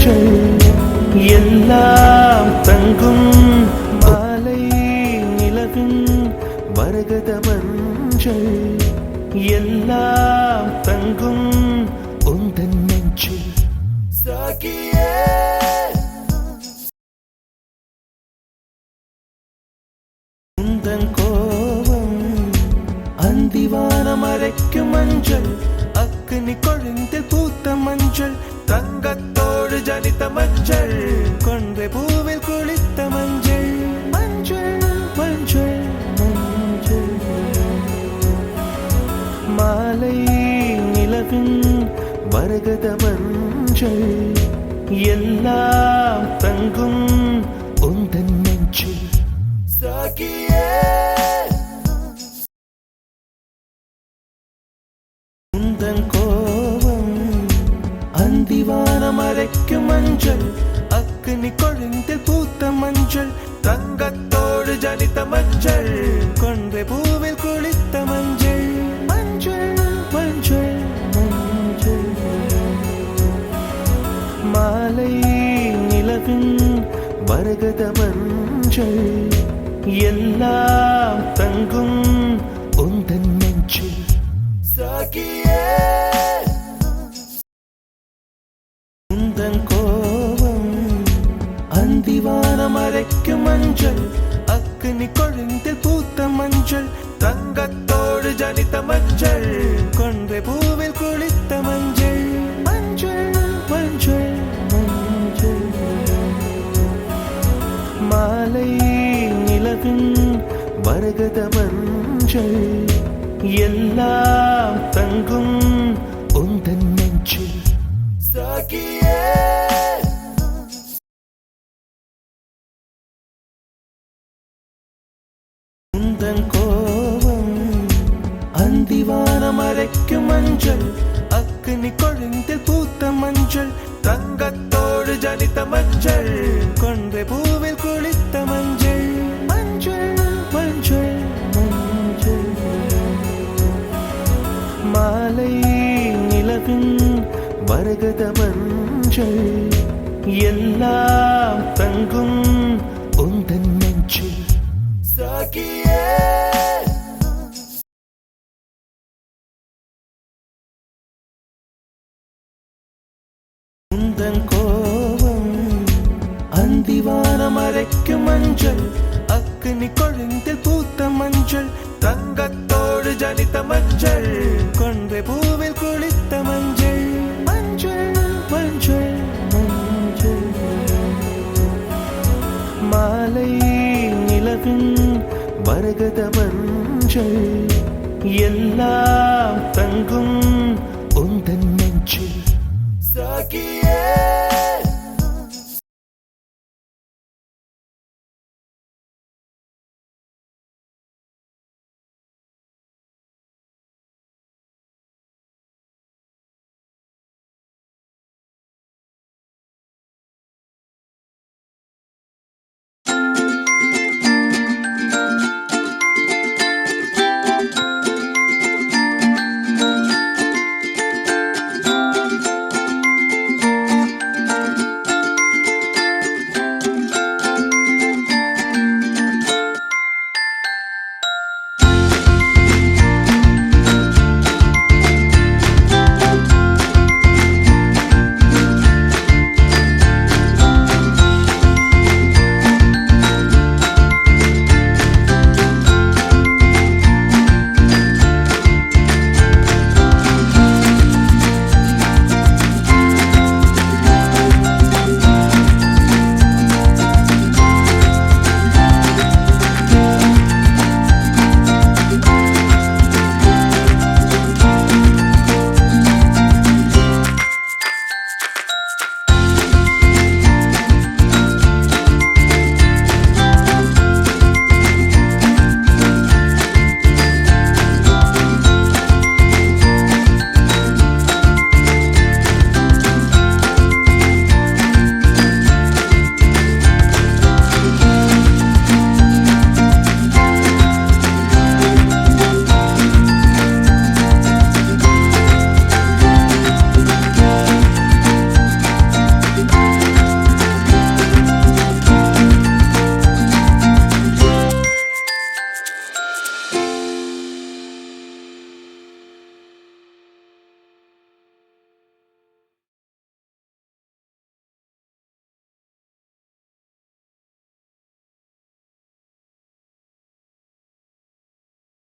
மஞ்சள் எல்லாம் தங்கும் மாலை நிலவின் மரகத மஞ்சள் எல்லாம் தங்கும் உந்தன் நெஞ்சில் சாகியே உந்தன் கோபம் அந்திவானம் அரைக்கும் மஞ்சள் அக்னி கொழுந்தில் பூத்த மஞ்சள் தங்கத்தோடு ஜனித்த மஞ்சள் கொன்றை பூவில் குளித்த மஞ்சள் மஞ்சள் மஞ்சள் மஞ்சள் மாலை நிலவின் மரகத மஞ்சள் எல்லாம் தங்கும் உந்தன் நெஞ்சில் சாகியே உந்தன் கோபம் அந்திவானம் அரைக்கும் மஞ்சள் அக்னி கொழுந்தில் பூத்த மஞ்சள் தங்கத்தோடு ஜனித்த மஞ்சள் கொன்றை பூவில் குளித்த மஞ்சள் மஞ்சள் மஞ்சள் மஞ்சள் மாலை நிலவின் மரகத மஞ்சள் எல்லாம் தங்கும் உந்தன் நெஞ்சில் சாகியே உந்தன் கோபம் அந்திவானம் அரைக்கும் மஞ்சள் அக்னி கொழுந்தில் பூத்த மஞ்சள் தங்கத்தோடு ஜனித்த மஞ்சள் கொன்றை பூவில் குளித்த மஞ்சள் மஞ்சள் மஞ்சள் மஞ்சள் மாலை நிலவின் மரகத மஞ்சள் எல்லாம் தங்கும் உந்தன் நெஞ்சில் சாகியே உந்தன் கோபம் அந்திவானம் அரைக்கும் மஞ்சள் அக்னி கொழுந்தில் பூத்த மஞ்சள் தங்கத்தோடு ஜனித்த மஞ்சள் கொன்றை பூவில் குளித்த மஞ்சள் மஞ்சள் மஞ்சள் மஞ்சள் மாலை நிலவின் மரகத மஞ்சள் எல்லாம் தங்கும் உந்தன் நெஞ்சில் சாகியே உந்தன் கோபம் அந்திவானம் அரைக்கும் மஞ்சள் அக்னி கொழுந்தில் பூத்த மஞ்சள் தங்கத்தோடு ஜனித்த மஞ்சள் கொன்றை பூவில் குளித்த மஞ்சள் மஞ்சள் மஞ்சள் மஞ்சள் மாலை நிலவின் மரகத மஞ்சள் எல்லாம் தங்கும் உந்தன் நெஞ்சில் சாகியே